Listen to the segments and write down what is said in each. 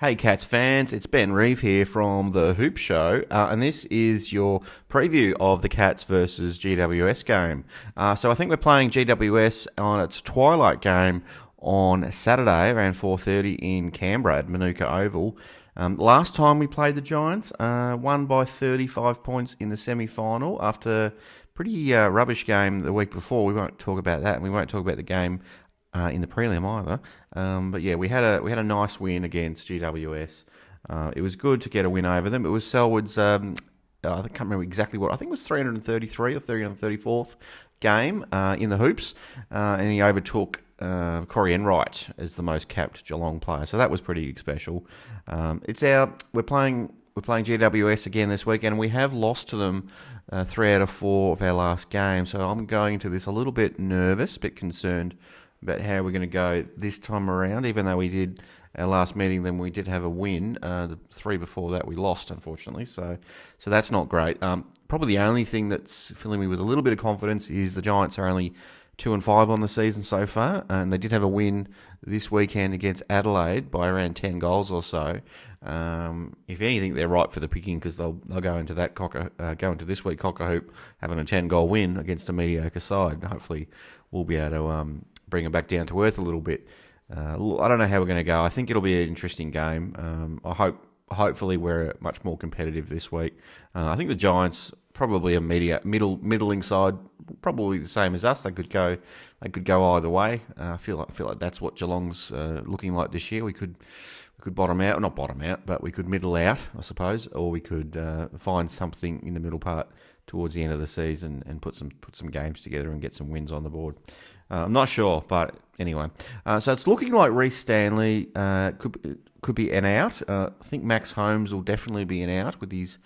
Hey Cats fans, it's Ben Reeve here from The Hoop Show, and this is your preview of the Cats versus GWS game. So I think we're playing GWS on its twilight game on Saturday around 4:30 in Canberra at Manuka Oval. Last time we played the Giants, won by 35 points in the semi-final after a pretty rubbish game the week before. We won't talk about that, and we won't talk about the game in the prelim either. But yeah, we had a nice win against GWS. It was good to get a win over them. It was Selwood's, I can't remember exactly what, I think it was 333 or 334th game in the hoops, and he overtook Corey Enright as the most capped Geelong player. So that was pretty special. We're playing GWS again this weekend, and we have lost to them 3 out of 4 of our last games. So I'm going into this a little bit nervous, a bit concerned about how we're going to go this time around. Even though we did our last meeting, then we did have a win. The 3 before that we lost, unfortunately. So that's not great. Probably the only thing that's filling me with a little bit of confidence is the Giants are only 2-5 on the season so far, and they did have a win this weekend against Adelaide by around 10 goals or so. If anything, they're right for the picking because they'll go into that go into this week Cocker Hoop having a 10-goal win against a mediocre side. Hopefully, we'll be able to bring them back down to earth a little bit. I don't know how we're going to go. I think it'll be an interesting game. Hopefully we're much more competitive this week. I think the Giants probably a middling side, probably the same as us. They could go either way. I feel like that's what Geelong's looking like this year. We could bottom out, not bottom out, but we could middle out, I suppose, or we could find something in the middle part towards the end of the season and put some games together and get some wins on the board. I'm not sure, but anyway. So it's looking like Reece Stanley could be an out. I think Max Holmes will definitely be an out with his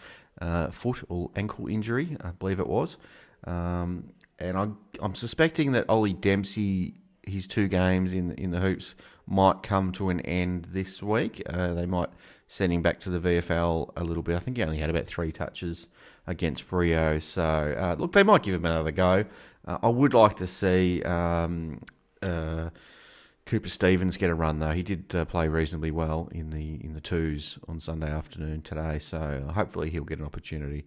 foot or ankle injury, I believe it was. And I'm suspecting that Ollie Dempsey, his 2 games in the hoops, might come to an end this week. They might send him back to the VFL a little bit. I think he only had about 3 touches against Freo. So, look, they might give him another go. I would like to see Cooper Stevens get a run, though. He did play reasonably well in the twos on Sunday afternoon today, so hopefully he'll get an opportunity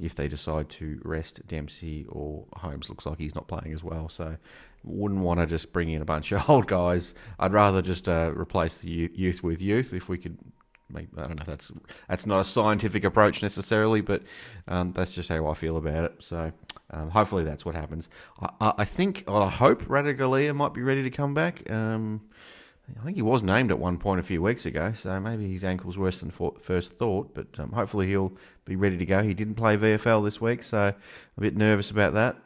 if they decide to rest Dempsey or Holmes. Looks like he's not playing as well, so wouldn't want to just bring in a bunch of old guys. I'd rather just replace the youth with youth if we could. I don't know if that's not a scientific approach necessarily, but that's just how I feel about it. So hopefully that's what happens. I hope Radaglia might be ready to come back. I think he was named at one point a few weeks ago, so maybe his ankle's worse than first thought, but hopefully he'll be ready to go. He didn't play VFL this week, so a bit nervous about that.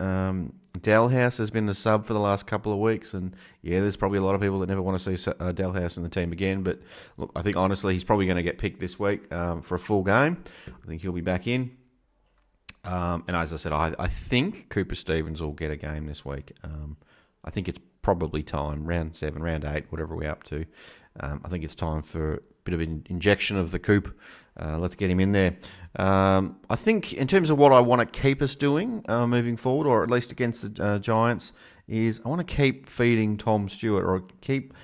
Dalhouse has been the sub for the last couple of weeks, and yeah, there's probably a lot of people that never want to see Dalhouse in the team again, but look, I think honestly he's probably going to get picked this week for a full game. I think he'll be back in. And as I said, I think Cooper Stevens will get a game this week. I think it's probably time, round 7, round 8, whatever we're up to. I think it's time for a bit of an injection of the Coop. Let's get him in there. I think in terms of what I want to keep us doing moving forward, or at least against the Giants, is I want to keep feeding Tom Stewart, or keep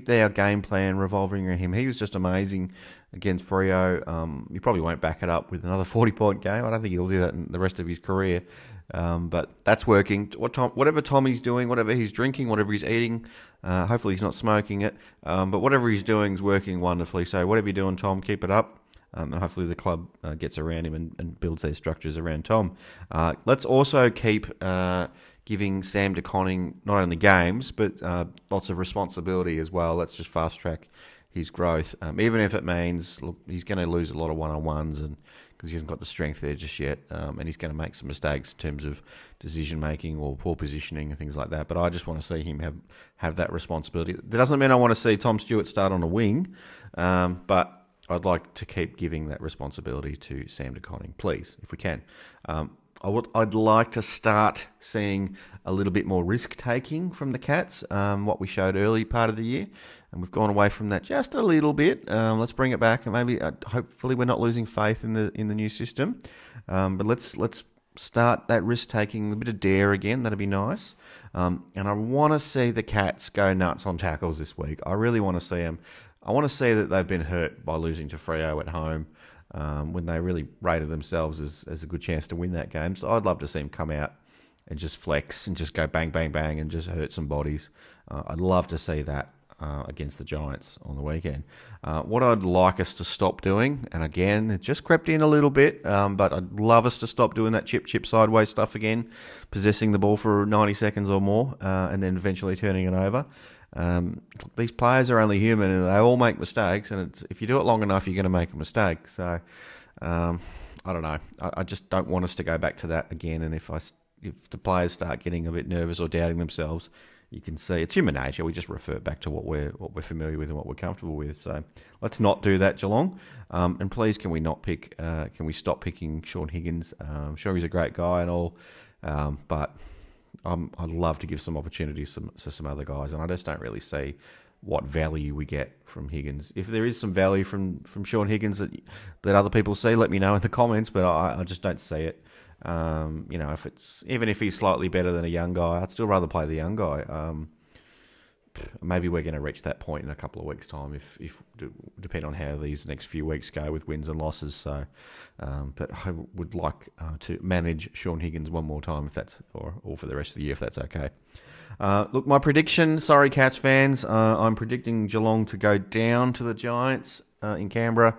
their game plan revolving around him. He was just amazing against Freo. He probably won't back it up with another 40-point game. I don't think he'll do that in the rest of his career. But that's working. Whatever Tommy's doing, whatever he's drinking, whatever he's eating, hopefully he's not smoking it. But whatever he's doing is working wonderfully. So whatever you're doing, Tom, keep it up. And hopefully the club gets around him and builds their structures around Tom. Let's also keep giving Sam de Koning not only games, but lots of responsibility as well. Let's just fast track his growth, even if it means he's going to lose a lot of one-on-ones and because he hasn't got the strength there just yet, and he's going to make some mistakes in terms of decision-making or poor positioning and things like that. But I just want to see him have that responsibility. That doesn't mean I want to see Tom Stewart start on a wing, but I'd like to keep giving that responsibility to Sam de Koning, please, if we can. I'd like to start seeing a little bit more risk-taking from the Cats, what we showed early part of the year. And we've gone away from that just a little bit. Let's bring it back, and maybe hopefully we're not losing faith in the new system. But let's start that risk taking, a bit of dare again. That'd be nice. And I want to see the Cats go nuts on tackles this week. I really want to see them. I want to see that they've been hurt by losing to Freo at home when they really rated themselves as a good chance to win that game. So I'd love to see them come out and just flex and just go bang, bang, bang and just hurt some bodies. I'd love to see that against the Giants on the weekend. What I'd like us to stop doing, and again, it just crept in a little bit, but I'd love us to stop doing that chip sideways stuff again, possessing the ball for 90 seconds or more, and then eventually turning it over. These players are only human and they all make mistakes, and if you do it long enough, you're going to make a mistake. So, I don't know. I just don't want us to go back to that again, and if the players start getting a bit nervous or doubting themselves, you can see it's human nature. We just revert back to what we're familiar with and what we're comfortable with. So let's not do that, Geelong. And please, can we stop picking Shaun Higgins? I'm sure he's a great guy and all, but I'd love to give some opportunities to some other guys, and I just don't really see what value we get from Higgins. If there is some value from Shaun Higgins that other people see, let me know in the comments. But I just don't see it. Even if he's slightly better than a young guy, I'd still rather play the young guy. Maybe we're going to reach that point in a couple of weeks' time, if depend on how these next few weeks go with wins and losses. So, but I would like to manage Shaun Higgins one more time, if that's or for the rest of the year, if that's okay. Look, my prediction. Sorry, Cats fans. I'm predicting Geelong to go down to the Giants in Canberra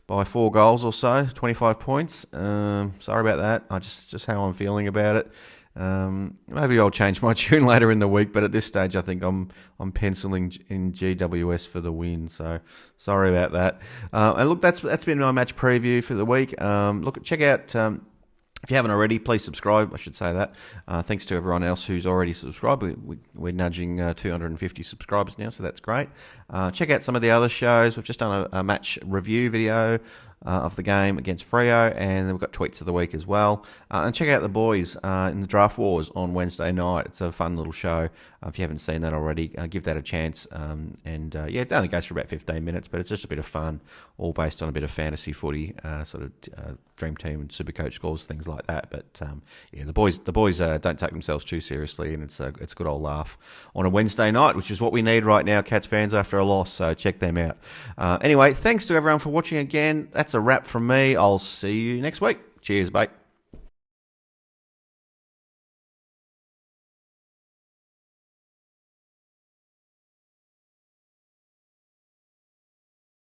by 4 goals or so, 25 points. Sorry about that. I just how I'm feeling about it. Maybe I'll change my tune later in the week, but at this stage, I think I'm penciling in GWS for the win. So sorry about that. And look, that's been my match preview for the week. Check out. If you haven't already, please subscribe. I should say that. Thanks to everyone else who's already subscribed. We're nudging 250 subscribers now, so that's great. Check out some of the other shows. We've just done a match review video of the game against Freo, and then we've got tweets of the week as well. And check out the boys in the Draft Wars on Wednesday night. It's a fun little show. If you haven't seen that already, give that a chance. It only goes for about 15 minutes, but it's just a bit of fun, all based on a bit of fantasy footy, Dream Team and Supercoach scores, things like that. But the boys don't take themselves too seriously, and it's a good old laugh on a Wednesday night, which is what we need right now, Cats fans, after a loss. So check them out. Anyway, thanks to everyone for watching again. That's a wrap from me. I'll see you next week. Cheers, mate.